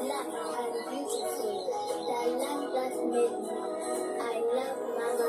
black and beautiful. The land that made me. I love Mama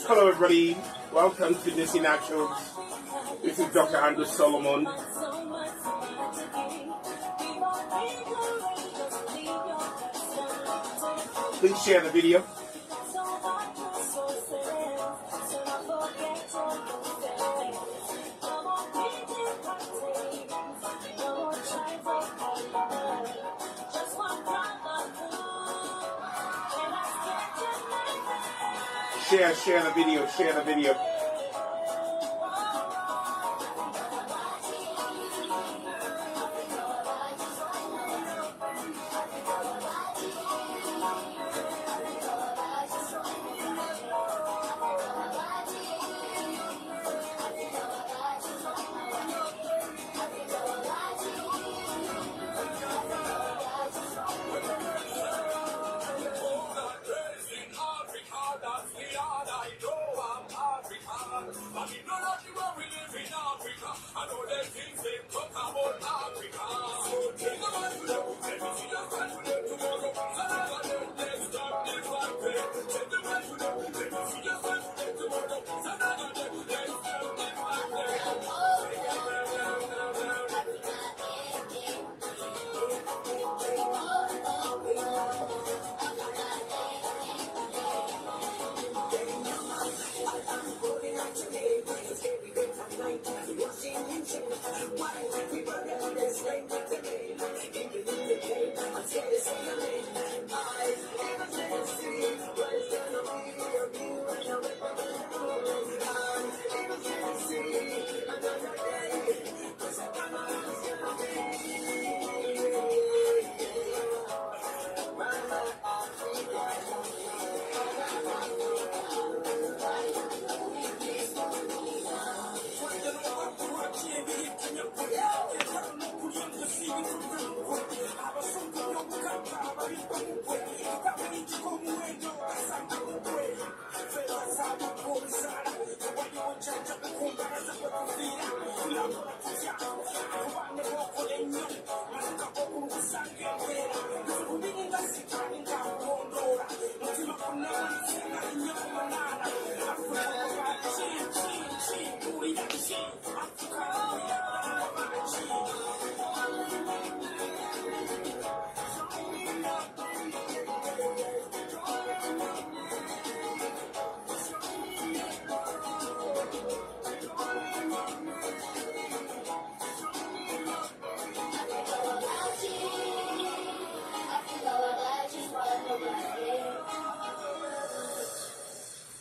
Hello everybody, welcome to Nisi Naturals. This is Dr. Andrew Solomon. Please share the video. Share the video, share the video.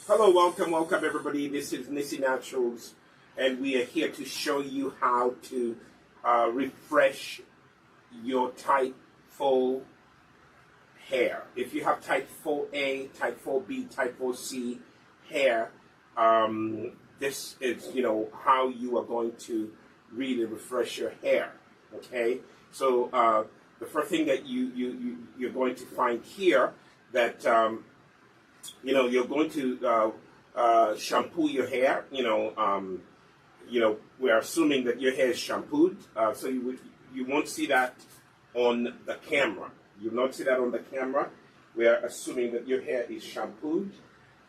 Hello, welcome everybody. This is Nisi Naturals, and we are here to show you how to refresh your type 4 hair. If you have type 4A, type 4B, type 4C hair, this is, how you are going to really refresh your hair. Okay, so the first thing that you're going to find here that you're going to shampoo your hair. We're assuming that your hair is shampooed, so you won't see that on the camera. You'll not see that on the camera. We are assuming that your hair is shampooed.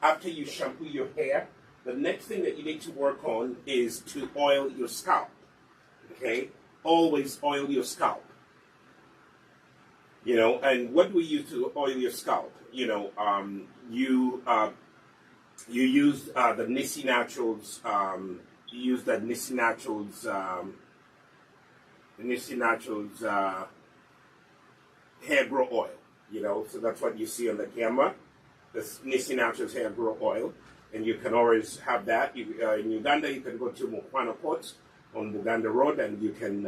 After you shampoo your hair, the next thing that you need to work on is to oil your scalp. Okay, always oil your scalp. And what do we use to oil your scalp? You use the Nisi Naturals. You use the Nisi Naturals the Nissy Naturals hair grow oil. So that's what you see on the camera, the Nissy Naturals hair grow oil. And you can always have that. In Uganda, you can go to Mukwano Port on Buganda Road, and you can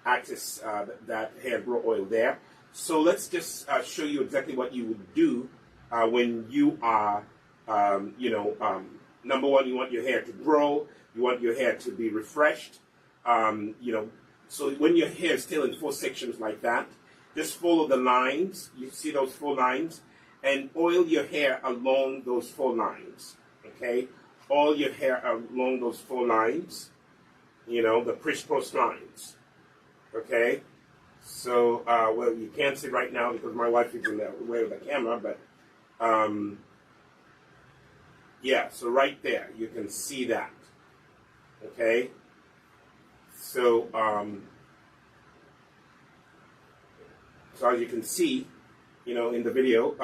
access that hair grow oil there. So let's just show you exactly what you would do when you are, number one, you want your hair to grow, you want your hair to be refreshed. So when your hair is still in 4 sections like that, just follow the lines. You see those 4 lines, and oil your hair along those 4 lines. Okay, oil your hair along those 4 lines. The crisscross lines. Okay, so well, you can't see right now because my wife is in the way of the camera, but yeah, so right there you can see that. Okay, so so as you can see, in the video,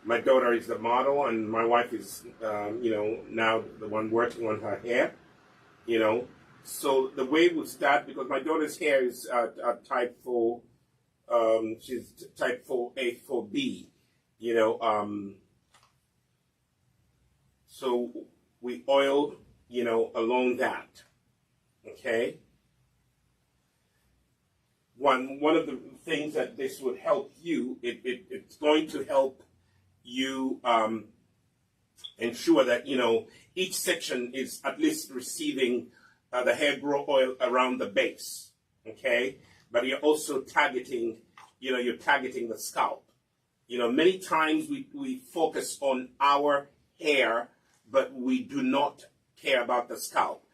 my daughter is the model, and my wife is, now the one working on her hair. So the way we'll start, because my daughter's hair is type 4, she's type 4A, 4B, so we oil, along that, okay? One of the things that this would help you, it's going to help you ensure that, each section is at least receiving the hair grow oil around the base, okay? But you're also targeting, you're targeting the scalp. Many times we focus on our hair, but we do not care about the scalp.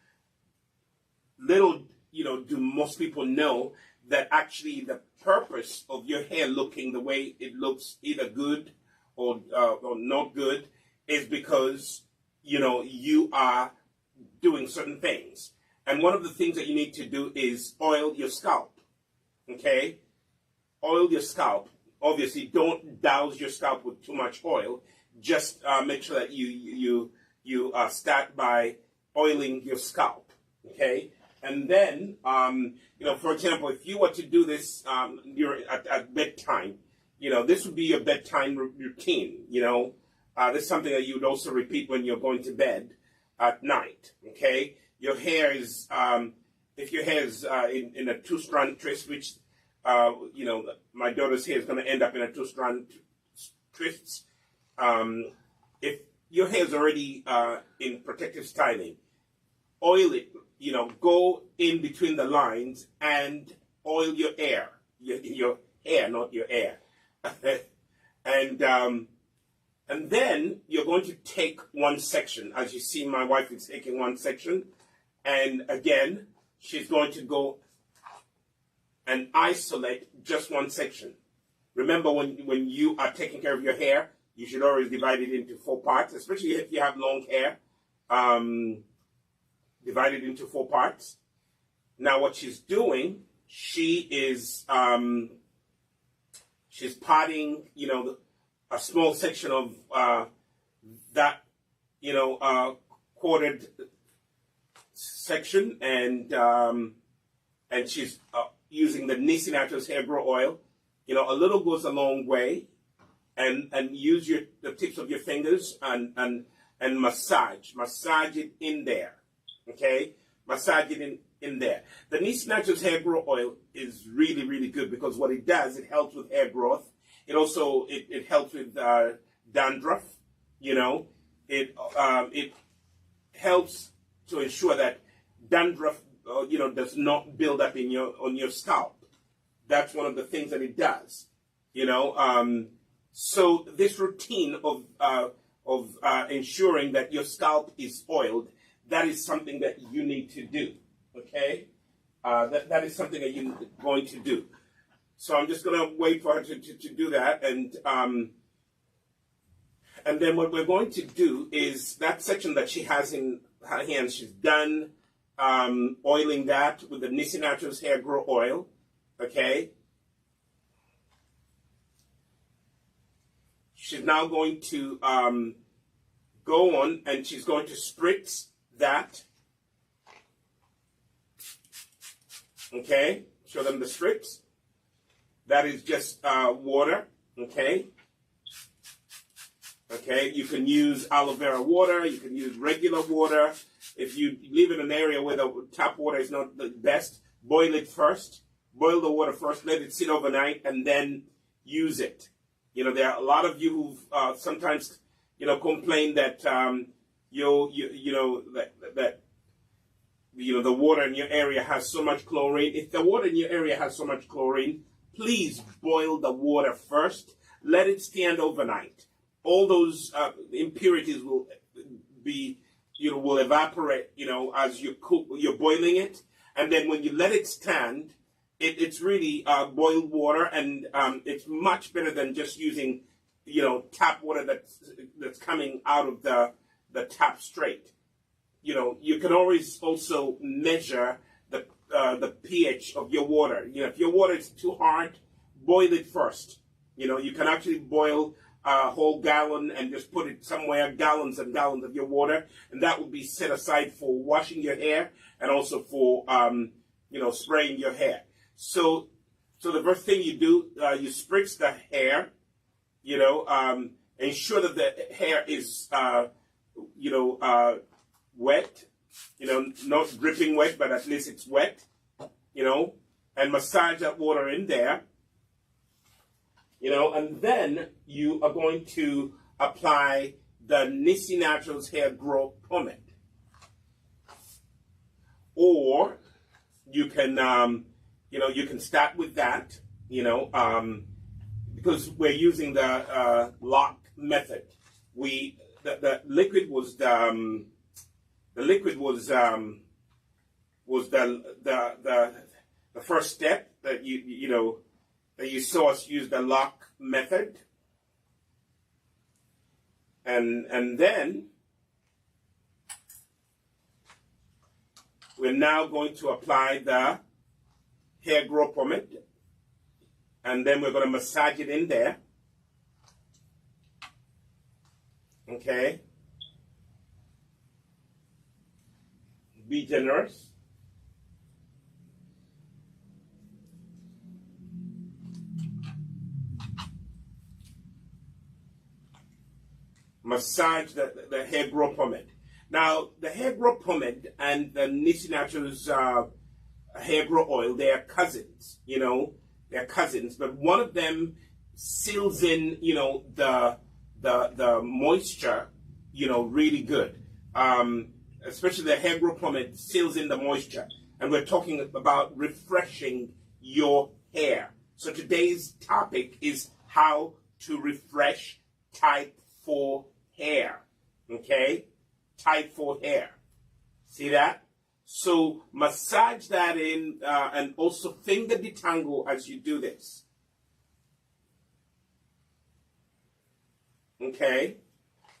Little, do most people know that actually the purpose of your hair looking the way it looks, either good or not good, is because, you are doing certain things. And one of the things that you need to do is oil your scalp, okay? Oil your scalp. Obviously, don't douse your scalp with too much oil. Just make sure that you start by oiling your scalp, okay? And then, for example, if you were to do this at bedtime, this would be your bedtime routine, this is something that you would also repeat when you're going to bed at night, okay? Your hair is, if your hair is in a 2-strand twist, which, my daughter's hair is going to end up in a 2-strand twist. If your hair is already in protective styling, oil it, go in between the lines and oil your hair, your hair, not your hair. And then you're going to take one section. As you see, my wife is taking one section. And again, she's going to go and isolate just one section. Remember, when you are taking care of your hair, you should always divide it into 4 parts, especially if you have long hair. Divide it into 4 parts. Now, what she's doing, she is she's parting, a small section of that, quartered section, and she's using the Nissy Naturals hair grow oil. A little goes a long way, and use the tips of your fingers and massage it in there, okay? Massage it in there. The Nissy Naturals hair grow oil is really, really good because what it does, it helps with hair growth. It also it helps with dandruff. It helps to ensure that dandruff does not build up on your scalp. That's one of the things that it does. So this routine of ensuring that your scalp is oiled, that is something that you need to do. Okay, that is something that you're going to do. So I'm just going to wait for her to do that, and then what we're going to do is that section that she has in her hands, she's done oiling that with the Nissy Naturals hair grow oil. Okay. She's now going to go on and she's going to spritz that Okay, show them the strips. That is just water. Okay. Okay, you can use aloe vera water. You can use regular water. If you live in an area where the tap water is not the best, boil it first. Boil the water first. Let it sit overnight, and then use it. You know, there are a lot of you who sometimes, complain that the water in your area has so much chlorine. If the water in your area has so much chlorine, please boil the water first. Let it stand overnight. All those impurities will will evaporate, as you're boiling it. And then when you let it stand, it's really boiled water, and it's much better than just using, tap water that's coming out of the tap straight. You can always also measure the pH of your water. If your water is too hard, boil it first. You can actually boil a whole gallon and just put it somewhere, gallons and gallons of your water, and that would be set aside for washing your hair and also for spraying your hair. So the first thing you do, you spritz the hair. Ensure that the hair is wet, not dripping wet, but at least it's wet, and massage that water in there, and then you are going to apply the Nissi Naturals Hair Growth Pomade. Or you can, you can start with that, because we're using the lock method. The liquid was the first step that you saw us use the lock method, and then we're now going to apply the hair growth pomade, and then we're going to massage it in there. Okay. Be generous. Massage the hair growth pomade. Now, the hair growth pomade and the Nissi Naturals hair growth oil, they are cousins, they're cousins, but one of them seals in, the moisture, really good. Especially the hair growth pomade seals in the moisture. And we're talking about refreshing your hair. So today's topic is how to refresh type 4 hair. Okay? Type 4 hair. See that? So massage that in and also finger detangle as you do this. Okay?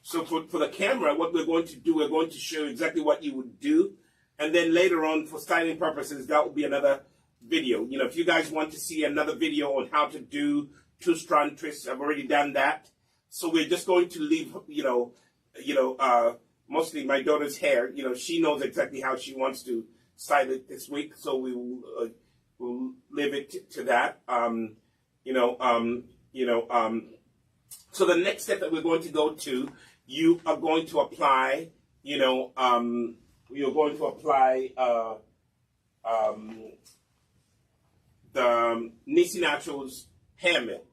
So for the camera, what we're going to do, we're going to show exactly what you would do. And then later on, for styling purposes, that will be another video. If you guys want to see another video on how to do 2-strand twists, I've already done that. So we're just going to leave, mostly my daughter's hair. She knows exactly how she wants to style it this week. So we will we'll leave it to that. So the next step that we're going to go to, you are going to apply, you're going to apply the Nissi Naturals hair milk.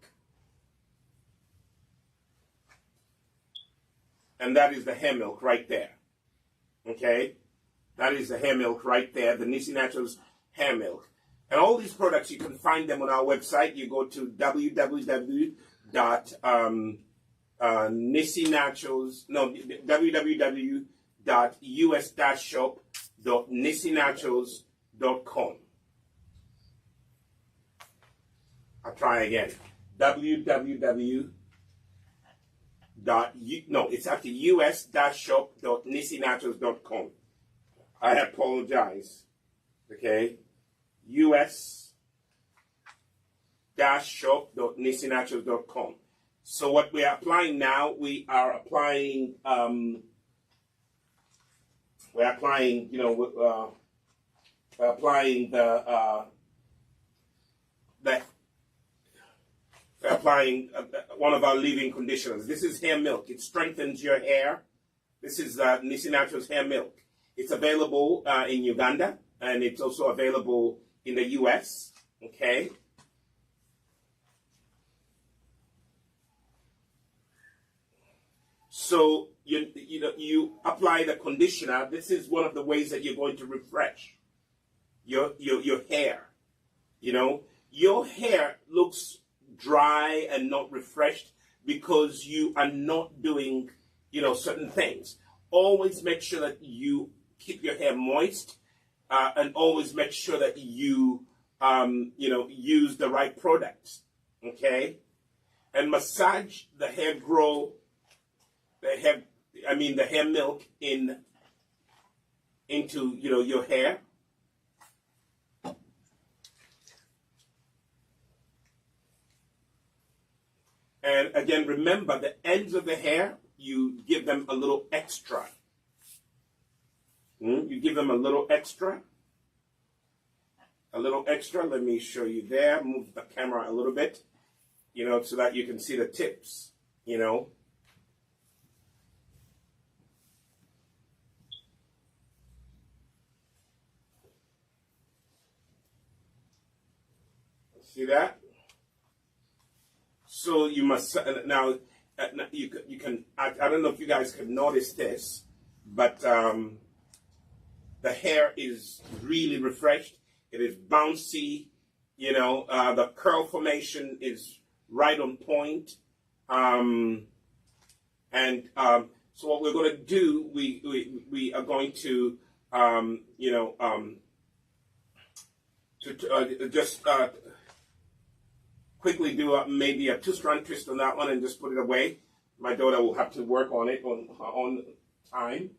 And that is the hair milk right there. Okay? That is the hair milk right there, the Nissi Naturals hair milk. And all these products, you can find them on our website. You go to www.us-shop.nissinaturals.com. I'll try again. It's actually us-shop.nissinaturals.com. I apologize. Okay? us-shop.nissinaturals.com. So what we are applying now, we are applying, We're applying one of our leave-in conditioners. This is hair milk. It strengthens your hair. This is Nisi Naturals hair milk. It's available in Uganda, and it's also available in the US. Okay. So you apply the conditioner. This is one of the ways that you're going to refresh your hair. You know, your hair looks dry and not refreshed because you are not doing, certain things. Always make sure that you keep your hair moist, and always make sure that you, use the right products. Okay, and massage the hair milk into your hair. And again, remember the ends of the hair, you give them a little extra. You give them a little extra. A little extra. Let me show you there. Move the camera a little bit, so that you can see the tips, See that? So you must now. You can. I don't know if you guys can notice this, but the hair is really refreshed. It is bouncy. The curl formation is right on point. So what we're going to do, we are going to just quickly do maybe a 2-strand twist on that one and just put it away. My daughter will have to work on it on her own time.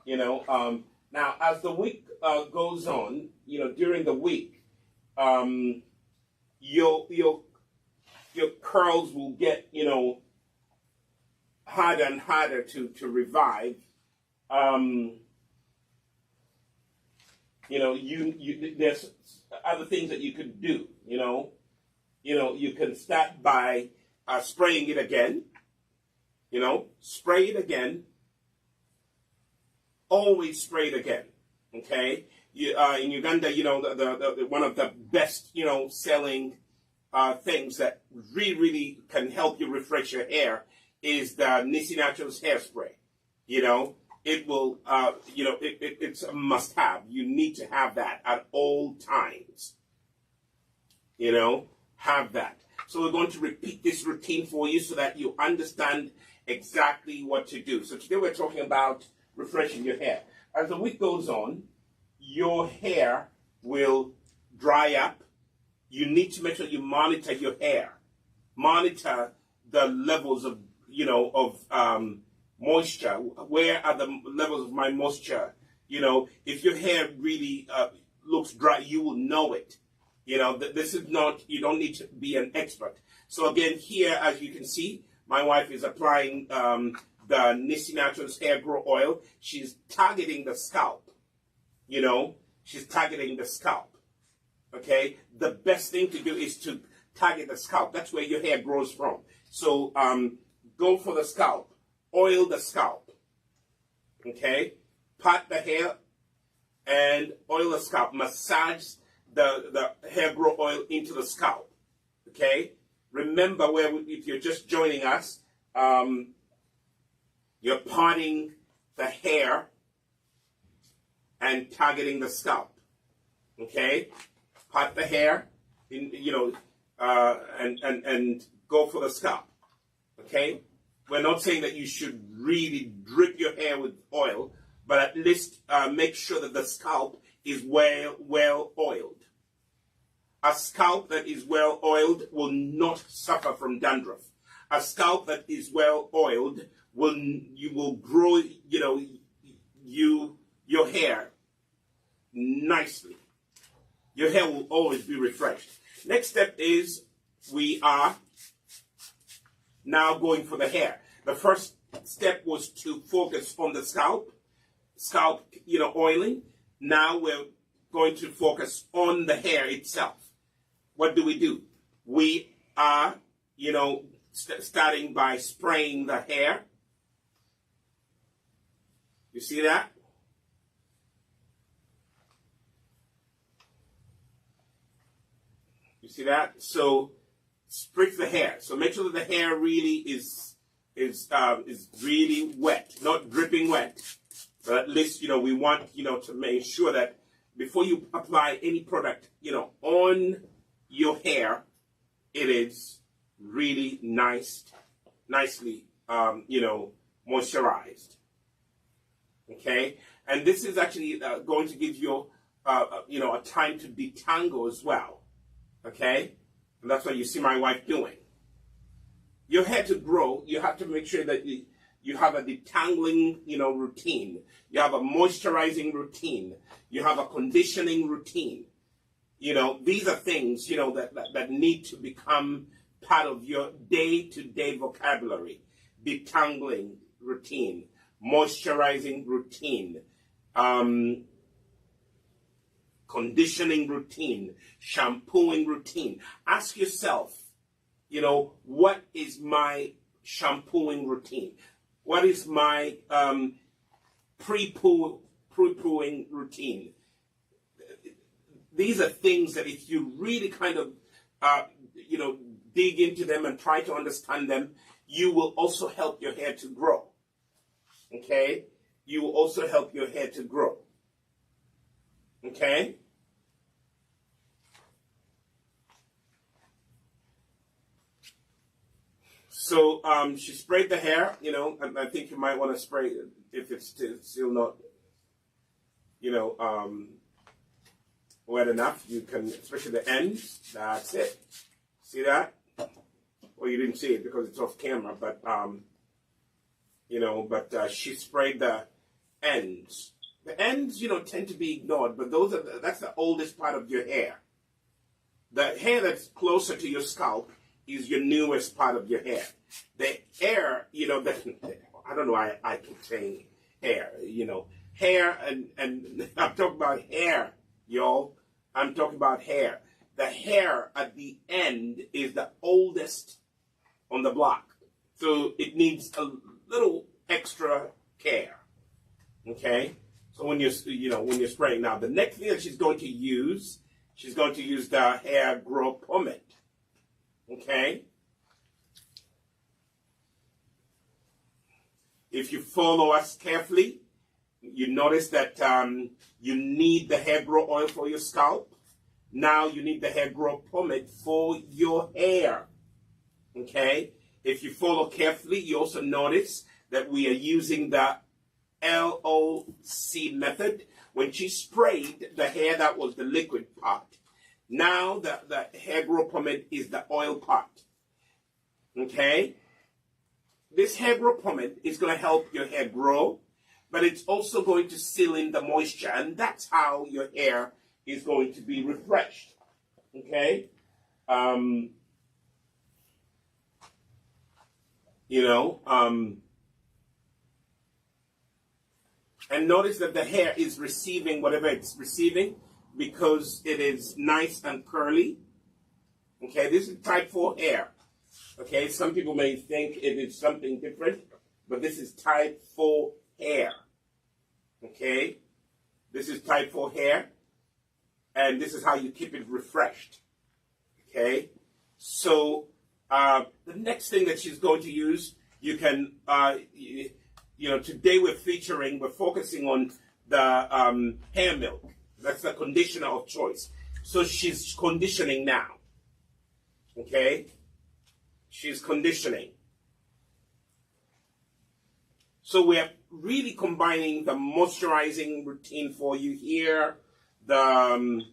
Now as the week goes on, during the week, your curls will get harder and harder to revive. There's other things that you could do. You can start by spraying it again. Spray it again. Always spray it again. Okay. In Uganda, the one of the best selling things that really can help you refresh your hair is the Nisi Naturals hairspray. It will. It's a must-have. You need to have that at all times. Have that. So we're going to repeat this routine for you so that you understand exactly what to do. So today we're talking about refreshing your hair. As the week goes on, your hair will dry up. You need to make sure you monitor your hair. Monitor the levels of, moisture. Where are the levels of my moisture? If your hair really looks dry, you will know it. This is not, you don't need to be an expert. So again, here, as you can see, my wife is applying the Nisi Naturals hair grow oil. She's targeting the scalp. She's targeting the scalp. Okay? The best thing to do is to target the scalp. That's where your hair grows from. So go for the scalp. Oil the scalp. Okay? Pat the hair and oil the scalp. Massage the hair grow oil into the scalp. Okay? Remember, if you're just joining us, you're parting the hair and targeting the scalp. Okay? Part the hair, and go for the scalp. Okay? We're not saying that you should really drip your hair with oil, but at least make sure that the scalp is well oiled. A scalp that is well oiled will not suffer from dandruff. A scalp that is well oiled will grow your hair nicely. Your hair will always be refreshed. Next step is we are now going for the hair. The first step was to focus on the scalp oiling. Now we're going to focus on the hair itself. What do? We are, starting by spraying the hair. You see that? You see that? So spritz the hair. So make sure that the hair really is really wet, not dripping wet. But at least we want to make sure that before you apply any product on your hair, it is really nicely moisturized. Okay, and this is actually going to give you a time to detangle as well. Okay, and that's what you see my wife doing. Your hair to grow, you have to make sure that you have a detangling routine. You have a moisturizing routine. You have a conditioning routine. These are things that need to become part of your day-to-day vocabulary. Detangling routine, moisturizing routine, conditioning routine, shampooing routine. Ask yourself, what is my shampooing routine? What is my pre-pooing routine? These are things that if you really kind of, dig into them and try to understand them, you will also help your hair to grow. Okay? You will also help your hair to grow. Okay? So she sprayed the hair, and I think you might want to spray it if it's still not, wet enough. You can, especially the ends. That's it. See that? Well, you didn't see it because it's off camera, but she sprayed the ends. The ends, tend to be ignored, but that's the oldest part of your hair. The hair that's closer to your scalp is your newest part of your hair. The hair, I don't know why I keep saying hair, hair, and I'm talking about hair, y'all. I'm talking about hair. The hair at the end is the oldest on the block. So it needs a little extra care. Okay? So when you're spraying. Now, the next thing that she's going to use the hair growth pomade. Okay? If you follow us carefully, you notice that you need the hair growth oil for your scalp. Now you need the hair growth pomade for your hair. Okay? If you follow carefully, you also notice that we are using the LOC method. When she sprayed the hair, that was the liquid part. Now the hair growth pomade is the oil part. Okay? This hair growth pomade is going to help your hair grow, but it's also going to seal in the moisture, and that's how your hair is going to be refreshed. Okay? And notice that the hair is receiving whatever it's receiving because it is nice and curly. Okay, this is type 4 hair. Okay, some people may think it is something different, but this is type 4 hair. Okay, this is type 4 hair, and this is how you keep it refreshed. Okay, so the next thing that she's going to use, you can, today we're focusing on the hair milk. That's the conditioner of choice. So she's conditioning now. Okay? She's conditioning. So we're really combining the moisturizing routine for you here, the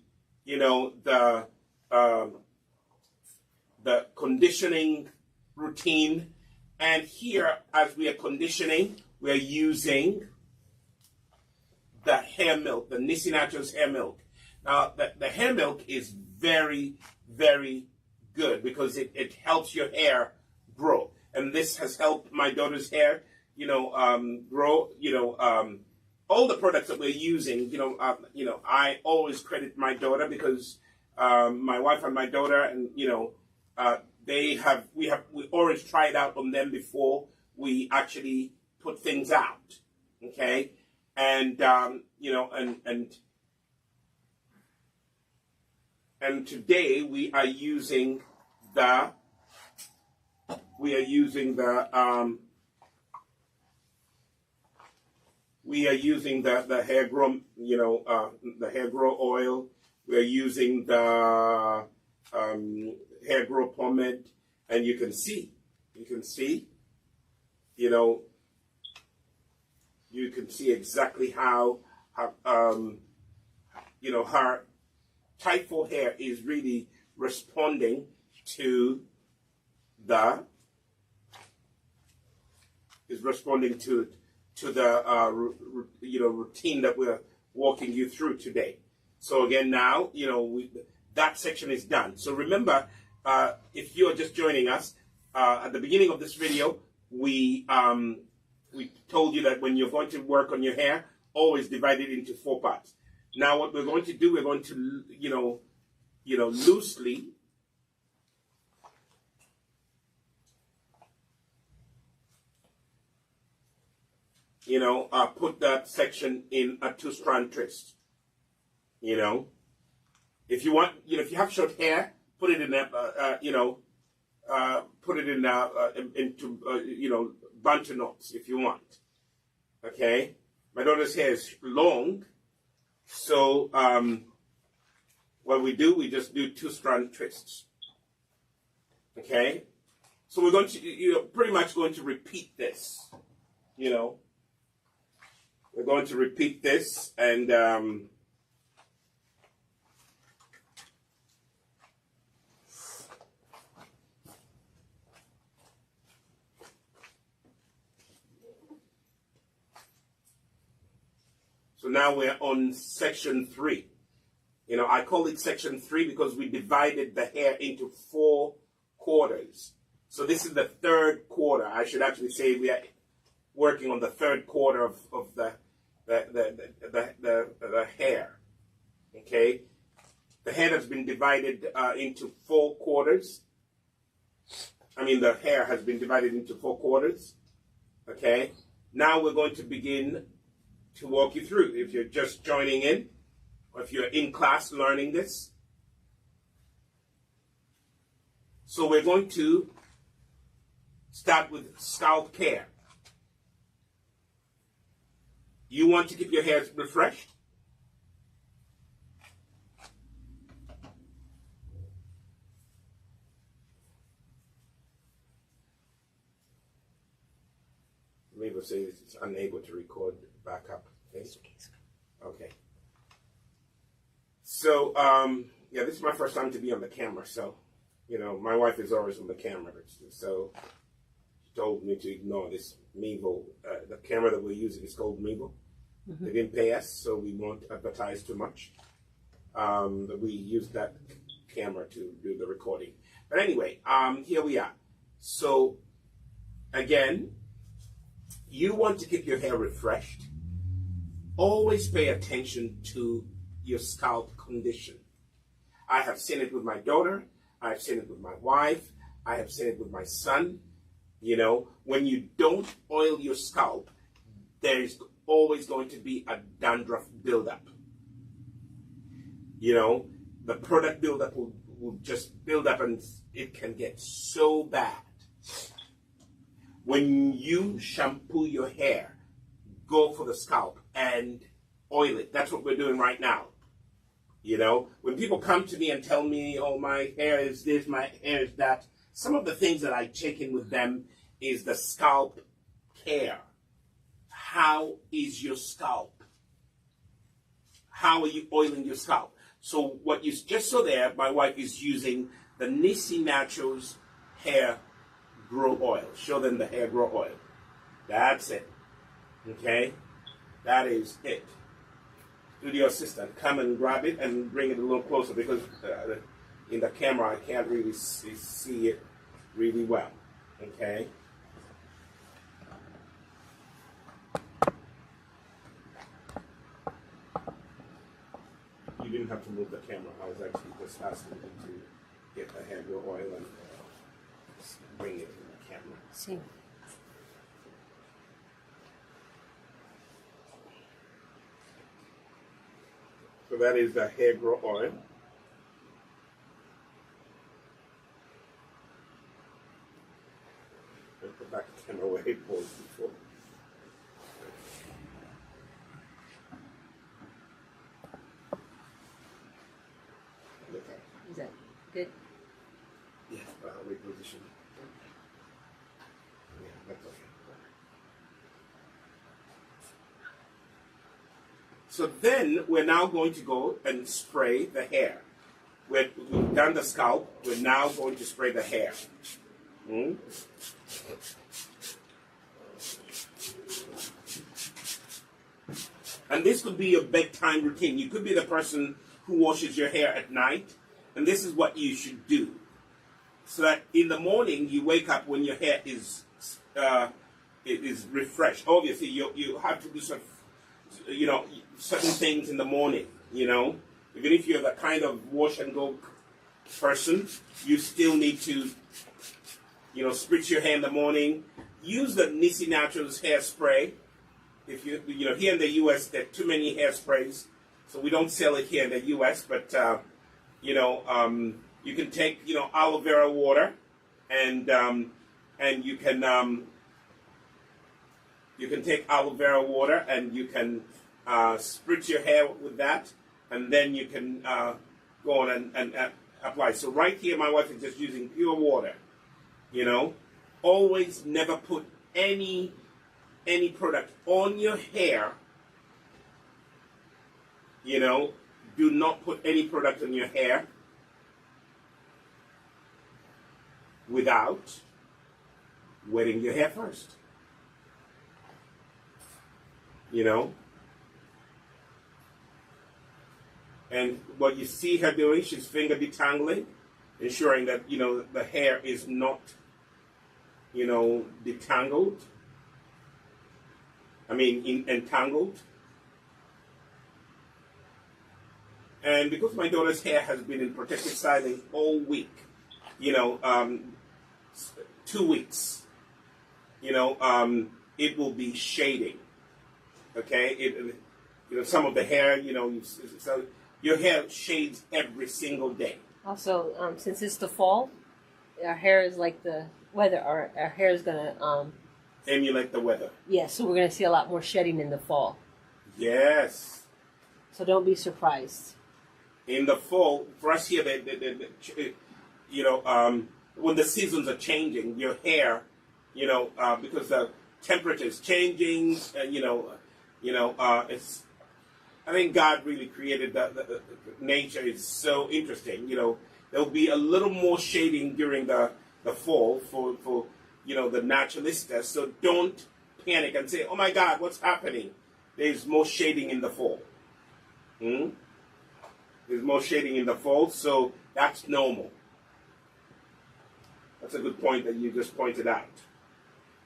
conditioning routine, and here as we are conditioning, we are using the hair milk, the Nissi Naturals hair milk. Now, the hair milk is very, very good because it helps your hair grow. And this has helped my daughter's hair, grow, all the products that we're using, I always credit my daughter because my wife and my daughter, and we always tried out on them before we actually put things out, okay, and and today we are using the hair grow, the hair grow oil. We are using the hair grow pomade, and you can see, you can see exactly how her tight full hair is really responding to the routine that we're walking you through today. So again, now that section is done. So remember, if you are just joining us, at the beginning of this video, we told you that when you're going to work on your hair, always divide it into 4 parts. Now what we're going to do, we're going to loosely put that section in a 2-strand twist. If you want, if you have short hair, put it in into bunch of knots if you want. Okay, my daughter's hair is long, so what we do, we just do 2-strand twists. Okay, so we're going to, pretty much going to repeat this. We're going to repeat this, and so now we're on section 3. I call it section 3 because we divided the hair into 4 quarters. So this is the 3rd quarter. I should actually say we are working on the 3rd quarter of the hair. Okay, the hair has been divided into 4 quarters. The hair has been divided into 4 quarters. Okay, now we're going to begin to walk you through. If you're just joining in, or if you're in class learning this, so we're going to start with scalp care. You want to keep your hair refreshed? Maybe say it's unable to record backup. Okay. So, this is my first time to be on the camera. So, my wife is always on the camera. So, she told me to ignore this Mevo. The camera that we're using is called Mevo. They didn't pay us, so we won't advertise too much. We use that camera to do the recording. But anyway, here we are. So, again, you want to keep your hair refreshed. Always pay attention to your scalp condition. I have seen it with my daughter. I've seen it with my wife. I have seen it with my son. When you don't oil your scalp, there's always going to be a dandruff buildup. The product buildup will just build up, and it can get so bad. When you shampoo your hair, go for the scalp and oil it. That's what we're doing right now. When people come to me and tell me, oh, my hair is this, my hair is that, some of the things that I check in with them is the scalp care. How is your scalp? How are you oiling your scalp? So what you just saw there, my wife is using the Nissi Naturals hair grow oil. Show them the hair grow oil. That's it. Okay? That is it. Studio assistant, come and grab it and bring it a little closer because in the camera I can't really see it really well. Okay? to move the camera. I was actually just asking him to get the hair grow oil and bring it to the camera. Sí. So that is the hair grow oil. I'll put back the camera where it was before. Look at it. Is that good? Yeah, reposition. Yeah, that's okay. So then we're now going to go and spray the hair. We've done the scalp. We're now going to spray the hair. And this could be your bedtime routine. You could be the person who washes your hair at night, and this is what you should do. So that in the morning you wake up when your hair is refreshed. Obviously, you have to do some, certain things in the morning. Even if you're the kind of wash and go person, you still need to, spritz your hair in the morning. Use the Nissi Naturals hairspray. If here in the U.S. there are too many hairsprays, so we don't sell it here in the U.S. But you can take aloe vera water, and you can take aloe vera water and you can spritz your hair with that, and then you can go on and apply. So right here, my wife is just using pure water. Always never put any product on your hair. Do not put any product on your hair without wetting your hair first. And what you see her doing, she's finger detangling, ensuring that, the hair is not, detangled. Entangled. And because my daughter's hair has been in protective styling all week, 2 weeks, it will be shading. Okay? Some of the hair, so your hair shades every single day. Also, since it's the fall, our hair is like the weather. Our hair is going to... emulate the weather. Yeah, so we're going to see a lot more shedding in the fall. Yes. So don't be surprised. In the fall, for us here, when the seasons are changing, your hair, because the temperature is changing, it's. I think God really created the nature is so interesting. There'll be a little more shading during the fall for the naturalista. So don't panic and say, "Oh my God, what's happening?" There's more shading in the fall. There's more shading in the fall, so that's normal. That's a good point that you just pointed out.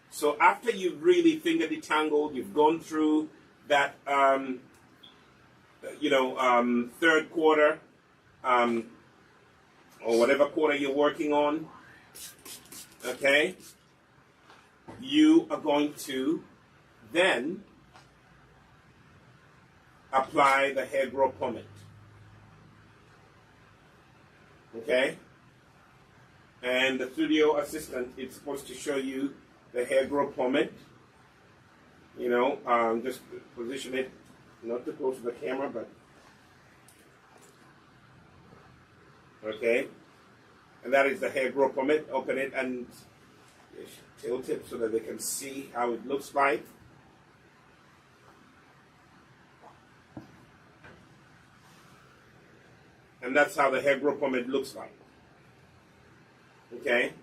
So after you've really finger detangled, you've gone through that, third quarter, or whatever quarter you're working on, okay, you are going to then apply the hair growth pomade. Okay? And the studio assistant is supposed to show you the hair growth pomade. Just position it not too close to the camera, but okay. And that is the hair growth pomade. Open it and tilt it so that they can see how it looks like. And that's how the hair growth pomade looks like. Okay?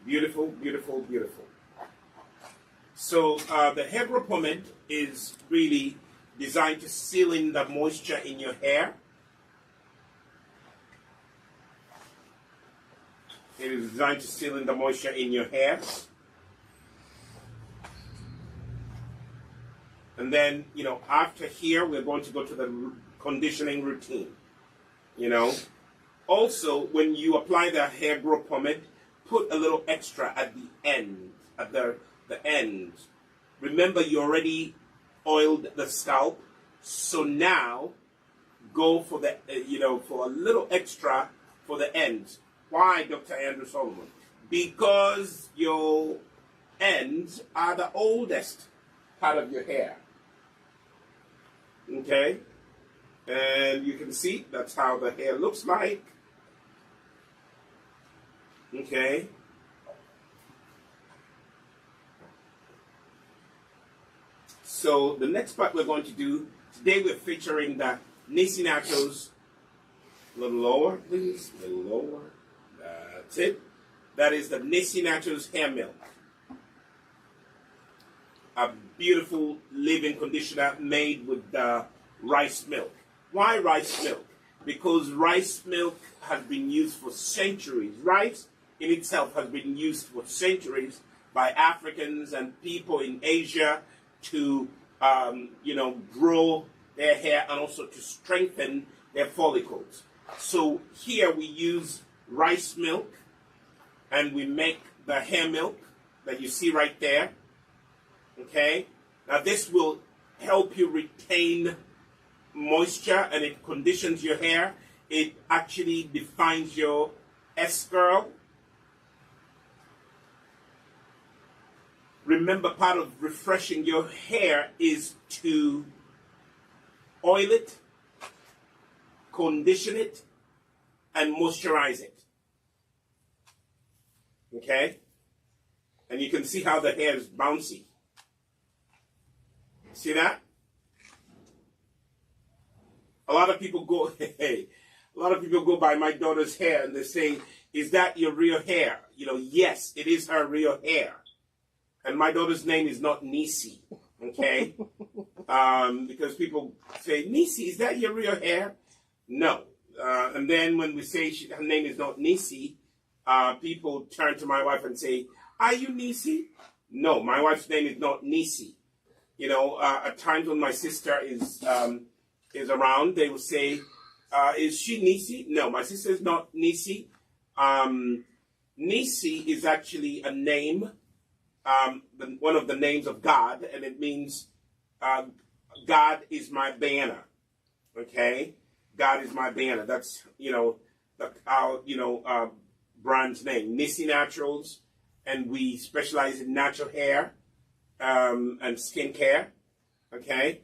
Beautiful, beautiful, beautiful. So the hair growth pomade is really designed to seal in the moisture in your hair. It is designed to seal in the moisture in your hair. And then, after here, we're going to go to the conditioning routine. Also, when you apply the hair growth pomade, put a little extra at the end, at the end. Remember, you already oiled the scalp, so now go for the, for a little extra for the ends. Why, Dr. Andrew Solomon? Because your ends are the oldest part of your hair. Okay? And you can see that's how the hair looks like. Okay? So the next part we're going to do, today we're featuring the Nisi Naturals. A little lower, please. A little lower. That's it. That is the Nisi Naturals hair milk. A beautiful leave-in conditioner made with rice milk. Why rice milk? Because rice milk has been used for centuries. Rice in itself has been used for centuries by Africans and people in Asia to, grow their hair and also to strengthen their follicles. So here we use rice milk and we make the hair milk that you see right there. Okay? Now this will help you retain moisture and it conditions your hair. It actually defines your S-curl. Remember, part of refreshing your hair is to oil it, condition it, and moisturize it. Okay? And you can see how the hair is bouncy. See that? A lot of people go, a lot of people go by my daughter's hair and they say, is that your real hair? Yes, it is her real hair. And my daughter's name is not Nisi, okay? Because people say, Nisi, is that your real hair? No. And then when we say her name is not Nisi, people turn to my wife and say, are you Nisi? No, my wife's name is not Nisi. At times when my sister is around, they will say, is she Nisi? No, my sister is not Nisi. Nisi is actually a name, one of the names of God, and it means God is my banner. Okay? God is my banner. That's, our brand's name, Nisi Naturals, and we specialize in natural hair and skincare. Okay?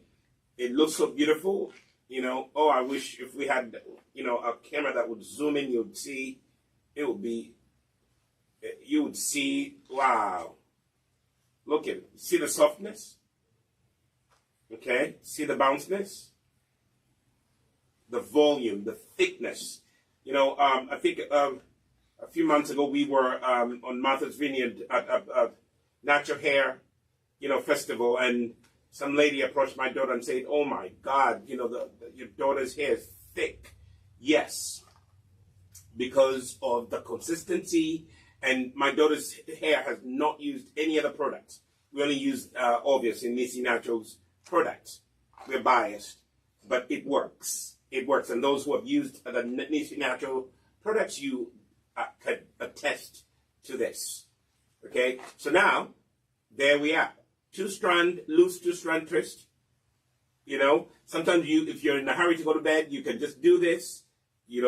It looks so beautiful. I wish if we had, a camera that would zoom in, you would see, wow. Look at it. See the softness? Okay? See the bounciness? The volume, the thickness. I think a few months ago we were on Martha's Vineyard at a natural hair, festival, and some lady approached my daughter and said, oh my God, your daughter's hair is thick. Yes, because of the consistency, and my daughter's hair has not used any other products. We only use, obviously, Nisi Naturals products. We're biased, but it works. It works, and those who have used the Nisi Natural products, you can attest to this. Okay, so now, there we are. Loose two-strand twist. Sometimes if you're in a hurry to go to bed, you can just do this. You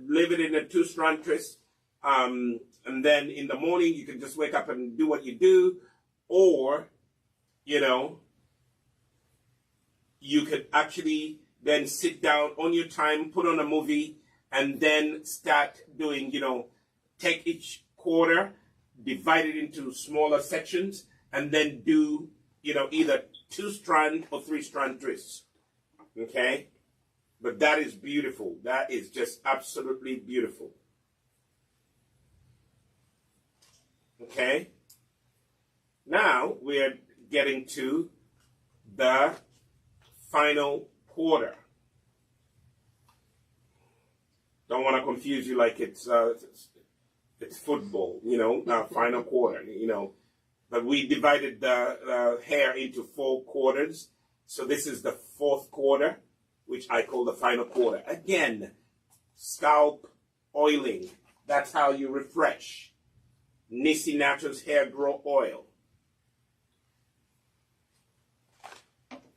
leave it in a two-strand twist. And then in the morning, you can just wake up and do what you do. Or, you could actually then sit down on your time, put on a movie, and then start doing, take each quarter, divide it into smaller sections, and then do, either 2-strand or 3-strand twists. Okay? But that is beautiful. That is just absolutely beautiful. Okay? Now we're getting to the final quarter. Don't want to confuse you like it's football, final quarter, But we divided the hair into 4 quarters, So this is the fourth quarter, which I call the final quarter. Again, scalp oiling. That's how you refresh. Nissi Naturals Hair Grow Oil.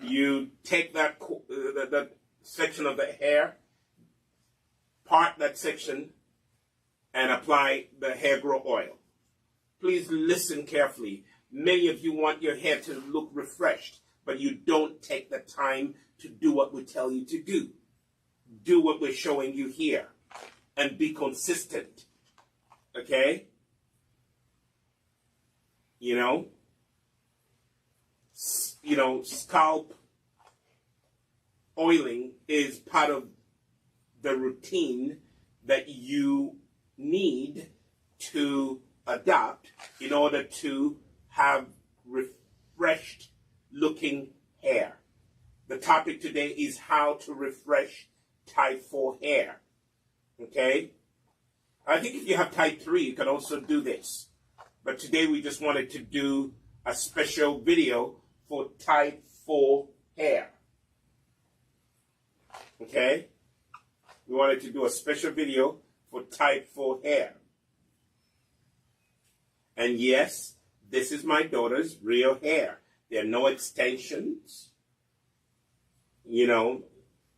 You take that section of the hair, part that section, and apply the hair grow oil. Please listen carefully. Many of you want your hair to look refreshed, but you don't take the time to do what we tell you to do. Do what we're showing you here and be consistent. Okay? You know, scalp oiling is part of the routine that you need to adopt in order to have refreshed looking hair. The topic today is how to refresh type 4 hair. Okay? I think if you have type 3, you can also do this. But today we just wanted to do a special video for type 4 hair. Okay? We wanted to do a special video for type 4 hair. And yes, this is my daughter's real hair. There are no extensions. You know,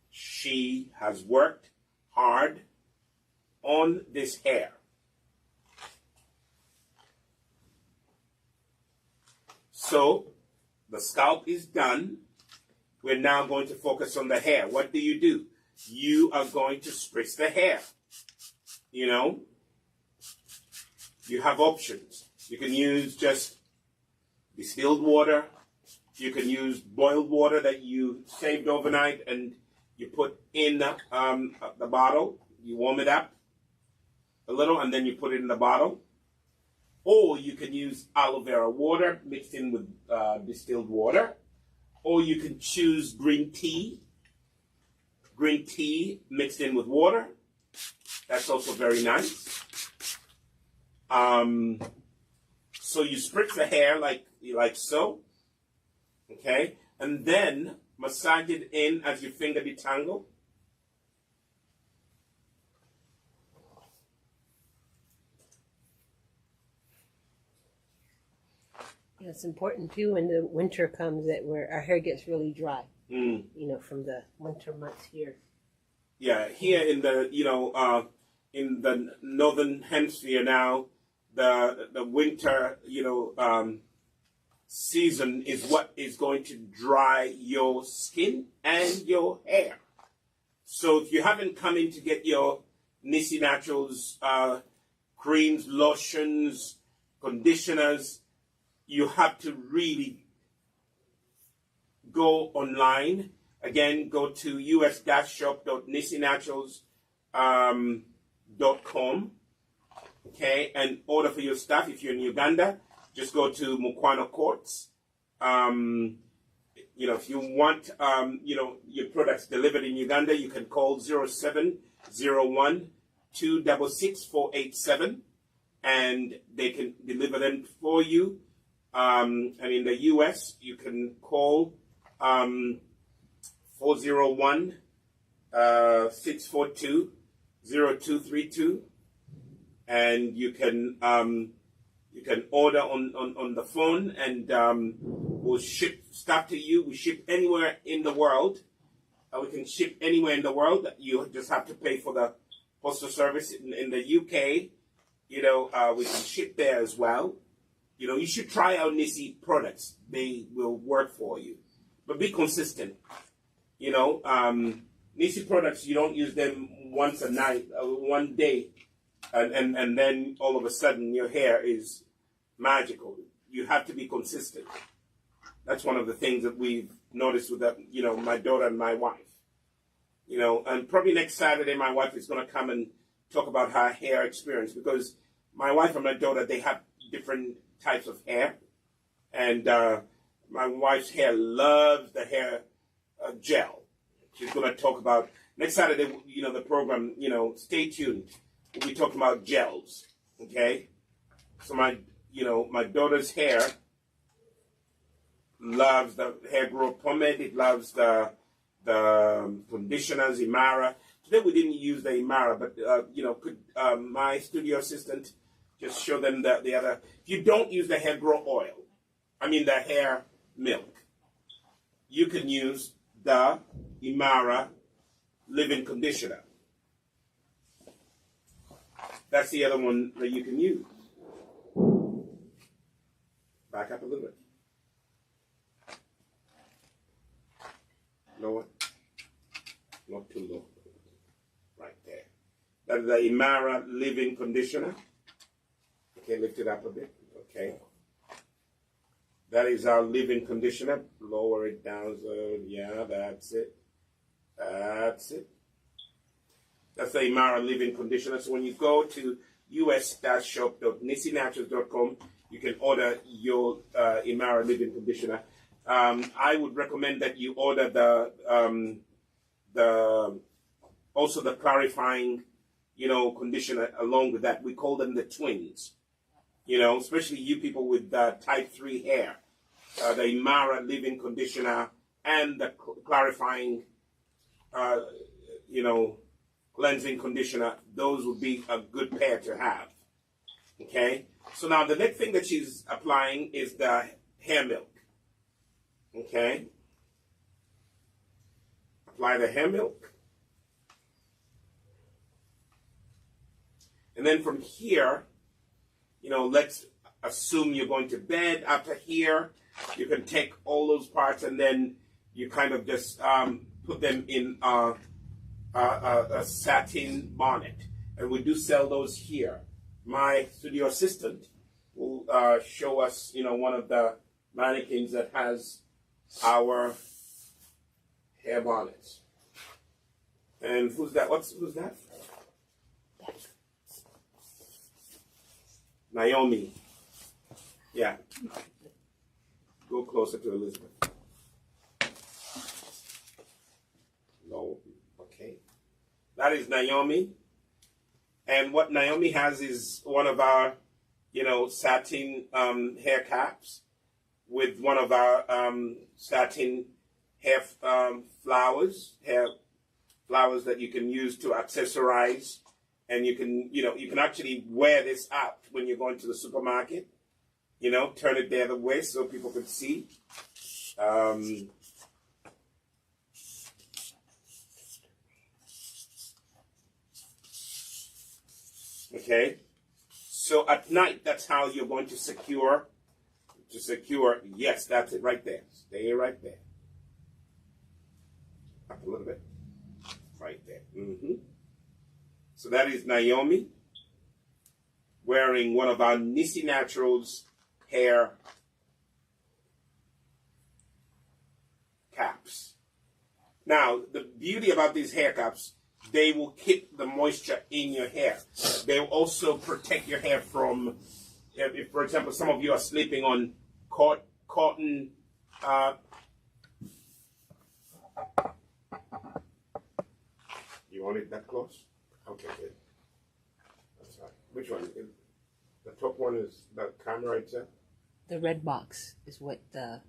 she has worked hard on this hair. So, the scalp is done. We're now going to focus on the hair. What do? You are going to spritz the hair. You know, you have options. You can use just distilled water. You can use boiled water that you saved overnight and you put in the bottle. You warm it up a little and then you put it in the bottle. Or you can use aloe vera water mixed in with distilled water. Or you can choose green tea mixed in with water. That's also very nice. So you spritz the hair like so. Okay? And then massage it in as your finger detangle. Yeah, it's important too when the winter comes that where our hair gets really dry. You know, from the winter months here. Yeah, here in the in the northern hemisphere now, the winter season is what is going to dry your skin and your hair. So if you haven't come in to get your Nissi Naturals creams, lotions, conditioners, you have to really go online. Again, go to us-shop.nissinaturals.com, okay, and order for your stuff. If you're in Uganda, just go to Mukwano Courts. If you want, your products delivered in Uganda, you can call 0701-266-487, and they can deliver them for you. And in the U.S., you can call 401-642-0232, and you can order on the phone, and we'll ship stuff to you. We ship anywhere in the world. We can ship anywhere in the world. You just have to pay for the postal service. In the UK, we can ship there as well. You should try out Nissi products. They will work for you. But be consistent. Nissi products, you don't use them once a night, one day, and then all of a sudden your hair is magical. You have to be consistent. That's one of the things that we've noticed with my daughter and my wife. And probably next Saturday my wife is going to come and talk about her hair experience, because my wife and my daughter, they have different types of hair, and my wife's hair loves the hair gel. She's going to talk about next Saturday, the program, stay tuned. We'll be talking about gels, okay? So my daughter's hair loves the hair growth pomade. It loves the conditioners, Imara. Today we didn't use the Imara, but could my studio assistant just show them the other? If you don't use the hair growth oil, the hair milk, you can use the Imara leave-in conditioner. That's the other one that you can use. Back up a little bit. Lower. Not too low. Right there. That is the Imara leave-in conditioner. Okay, lift it up a bit. Okay. That is our leave-in conditioner. Lower it down. So, yeah, that's it. That's it. That's the Imara leave-in conditioner. So when you go to us-shop.nisinaturals.com, you can order your Imara leave-in conditioner. I would recommend that you order also the clarifying, conditioner along with that. We call them the twins. Especially you people with type 3 hair, the Imara leave-in conditioner and the clarifying, cleansing conditioner. Those would be a good pair to have. Okay. So now the next thing that she's applying is the hair milk. Okay. Apply the hair milk. And then from here, let's assume you're going to bed. After here, you can take all those parts and then you kind of just put them in a satin bonnet. And we do sell those here. My studio assistant will show us, one of the mannequins that has our hair bonnets. And who's that? Who's that? Naomi. Yeah. Go closer to Elizabeth. No. Okay. That is Naomi. And what Naomi has is one of our, satin hair caps with one of our satin hair flowers that you can use to accessorize. And you can actually wear this out when you're going to the supermarket. Turn it the other way so people can see. Okay. So at night, that's how you're going to secure. Yes, that's it right there. Stay right there. Up a little bit. Right there. Mm-hmm. So that is Naomi wearing one of our Nisi Naturals hair caps. Now, the beauty about these hair caps, they will keep the moisture in your hair. They will also protect your hair from, if for example, some of you are sleeping on cotton. You want it that close? Okay, good. That's right. Which one? The top one is the camera itself? The red box is what the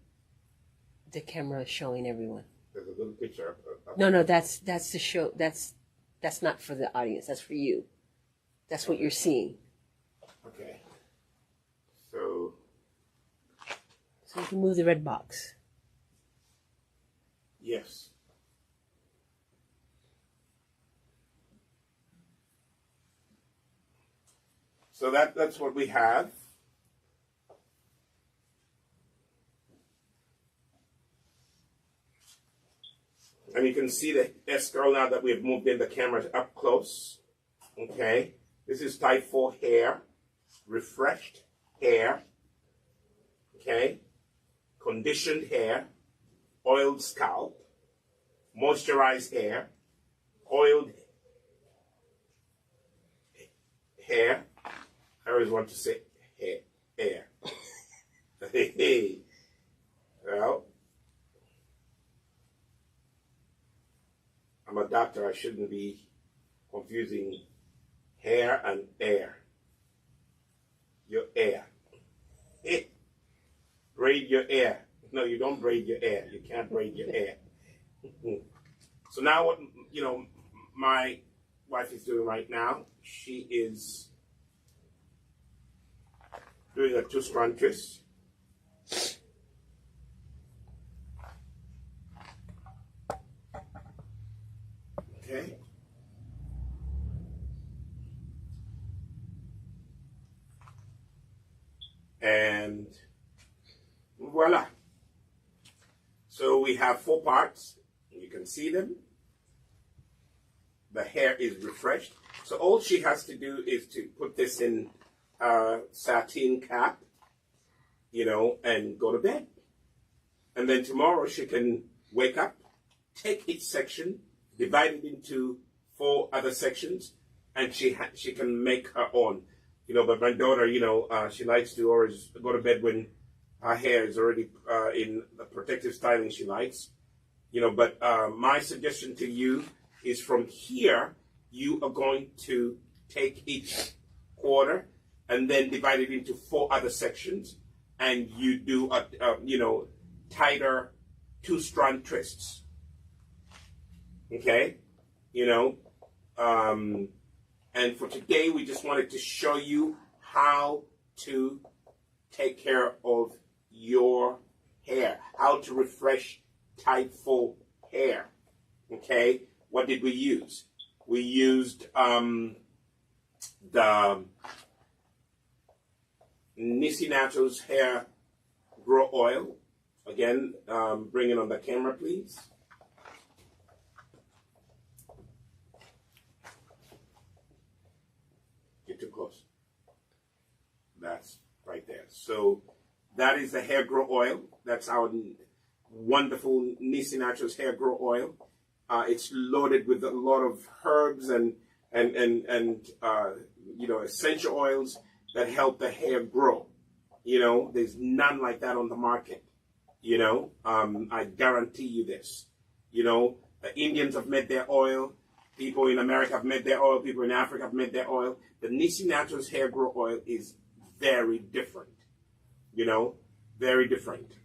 camera is showing everyone. There's a little picture. No, that's the show. That's not for the audience. That's for you. That's what you're seeing. Okay. So you can move the red box. Yes. So that's what we have. And you can see the S-curl now that we've moved in the camera up close. Okay. This is type 4 hair. Refreshed hair. Okay. Conditioned hair. Oiled scalp. Moisturized hair. Oiled hair. I always want to say hair. Well, I'm a doctor. I shouldn't be confusing hair and air. Your air. Braid your hair. No, you don't braid your hair. You can't braid your hair. So now what, my wife is doing right now, she is doing a 2-strand twist. Okay. And voila. So we have 4 parts. You can see them. The hair is refreshed. So all she has to do is to put this in a satin cap, and go to bed. And then tomorrow she can wake up, take each section, divide it into 4 other sections, and she can make her own. But my daughter, she likes to always go to bed when her hair is already in the protective styling she likes. But my suggestion to you is from here, you are going to take each quarter and then divide it into 4 other sections, and you do a tighter 2-strand twists. Okay, and for today, we just wanted to show you how to take care of your hair, how to refresh tight, full hair. Okay, what did we use? We used the Nissi Naturals Hair Grow Oil. Again, bring it on the camera, please. Get too close. That's right there. So that is the hair grow oil. That's our wonderful Nissi Naturals Hair Grow Oil. It's loaded with a lot of herbs and essential oils that help the hair grow. There's none like that on the market. I guarantee you this. The Indians have made their oil. People in America have made their oil. People in Africa have made their oil. The Nissi Naturals Hair Grow Oil is very different. Very different.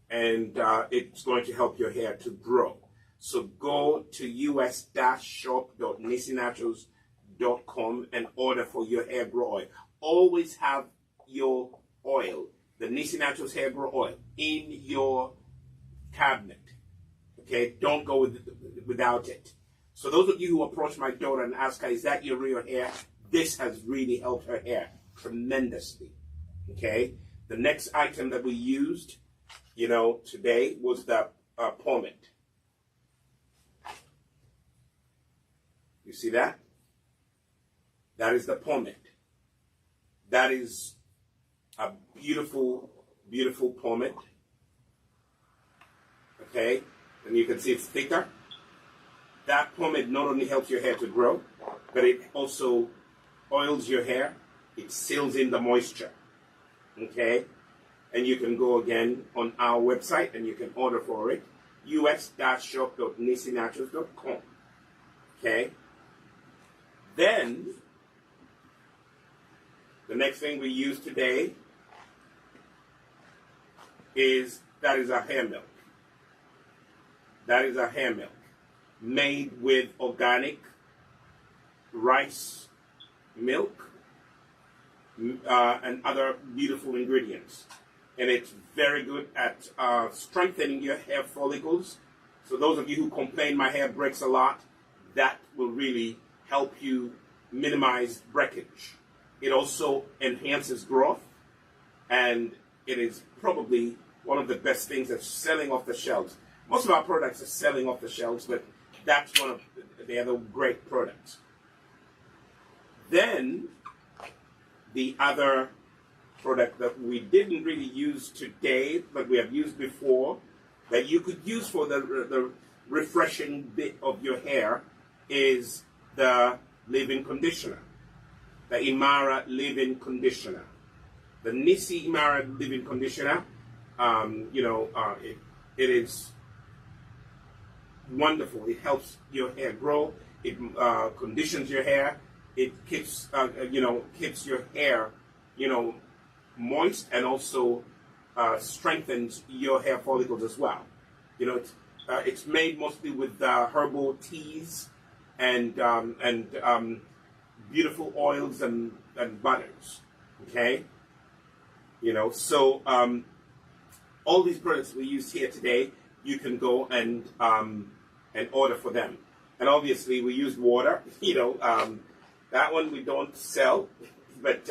And it's going to help your hair to grow. So go to us-shop.nissinaturals.com and order for your hair grow oil. Always have your oil, the Nissi Naturals Hair Grow Oil, in your cabinet. Okay, don't go without it. So those of you who approach my daughter and ask her, is that your real hair? This has really helped her hair tremendously. Okay, the next item that we used, today was the pomade. You see that? That is the pomade. That is a beautiful, beautiful pomade. Okay, and you can see it's thicker. That pomade not only helps your hair to grow, but it also oils your hair. It seals in the moisture. Okay, and you can go again on our website and you can order for it, us-shop.nissinaturals.com. Okay, then the next thing we use today is our hair milk. That is our hair milk, made with organic rice milk and other beautiful ingredients. And it's very good at strengthening your hair follicles. So those of you who complain my hair breaks a lot, that will really help you minimize breakage. It also enhances growth, and it is probably one of the best things that's selling off the shelves. Most of our products are selling off the shelves, but that's one of the other great products. Then, the other product that we didn't really use today, but we have used before, that you could use for the refreshing bit of your hair, is the leave-in conditioner, the Imara leave-in conditioner. The Nissi Imara leave-in conditioner, it is wonderful. It helps your hair grow. It conditions your hair. It keeps your hair, moist, and also strengthens your hair follicles as well. You know, it's made mostly with herbal teas and beautiful oils and butters. Okay, you know, so all these products we use here today, you can go and order for them. And obviously, we use water. You know, that one we don't sell, but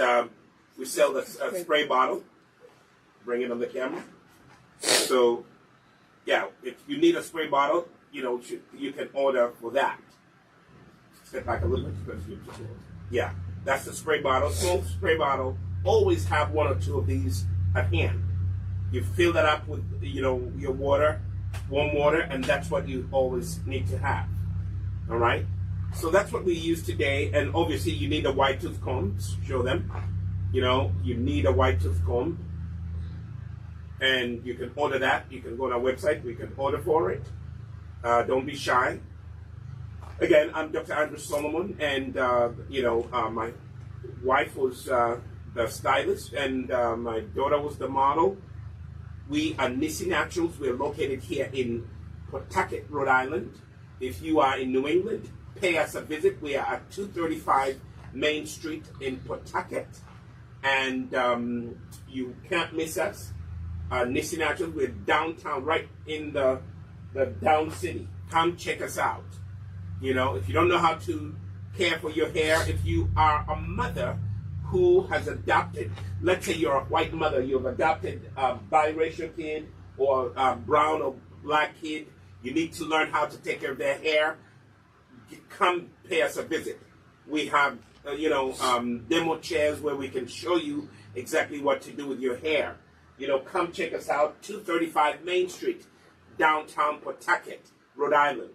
we sell the spray bottle. Bring it on the camera. So, yeah, if you need a spray bottle, you know, you can order for that. Step back a little bit. Yeah, that's the spray bottle. Small spray bottle. Always have one or two of these at hand. You fill that up with, you know, your water, warm water, and that's what you always need to have. All right? So that's what we use today. And obviously, you need a white tooth comb. Show them. You know, you need a white tooth comb. And you can order that. You can go on our website. We can order for it. Don't be shy. Again, I'm Dr. Andrew Solomon, and you know, my wife was the stylist, and my daughter was the model. We are Nissi Naturals. We're located here in Pawtucket, Rhode Island. If you are in New England, pay us a visit. We are at 235 Main Street in Pawtucket, and you can't miss us. Nissi Naturals, we're downtown, right in the down city. Come check us out. You know, if you don't know how to care for your hair, if you are a mother who has adopted, let's say you're a white mother, you've adopted a biracial kid or a brown or black kid, you need to learn how to take care of their hair, come pay us a visit. We have, you know, demo chairs where we can show you exactly what to do with your hair. You know, come check us out, 235 Main Street, downtown Pawtucket, Rhode Island.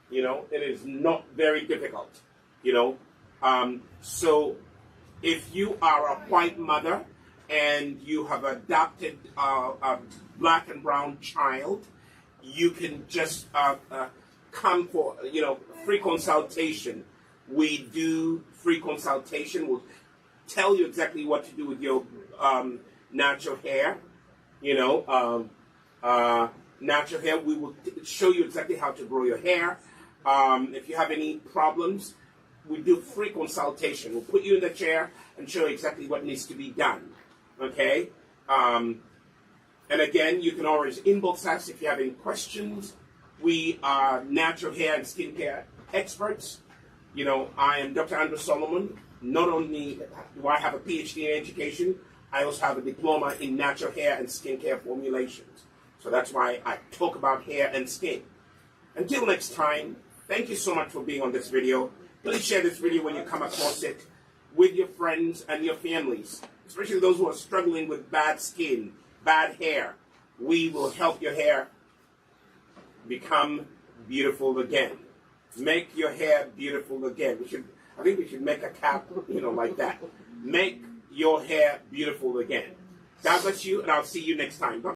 You know, it is not very difficult, you know. So if you are a white mother and you have adopted a black and brown child, you can just come for, you know, free consultation. We do free consultation. We'll tell you exactly what to do with your natural hair, you know, natural hair. We will show you exactly how to grow your hair. If you have any problems, we do free consultation. We'll put you in the chair and show you exactly what needs to be done. Okay? And again, you can always inbox us if you have any questions. We are natural hair and skincare experts. You know, I am Dr. Andrew Solomon. Not only do I have a PhD in education, I also have a diploma in natural hair and skincare formulations. So that's why I talk about hair and skin. Until next time, thank you so much for being on this video. Please share this video when you come across it with your friends and your families, especially those who are struggling with bad skin, bad hair. We will help your hair become beautiful again. Make your hair beautiful again. I think we should make a cap, you know, like that. Make your hair beautiful again. God bless you, and I'll see you next time. Bye.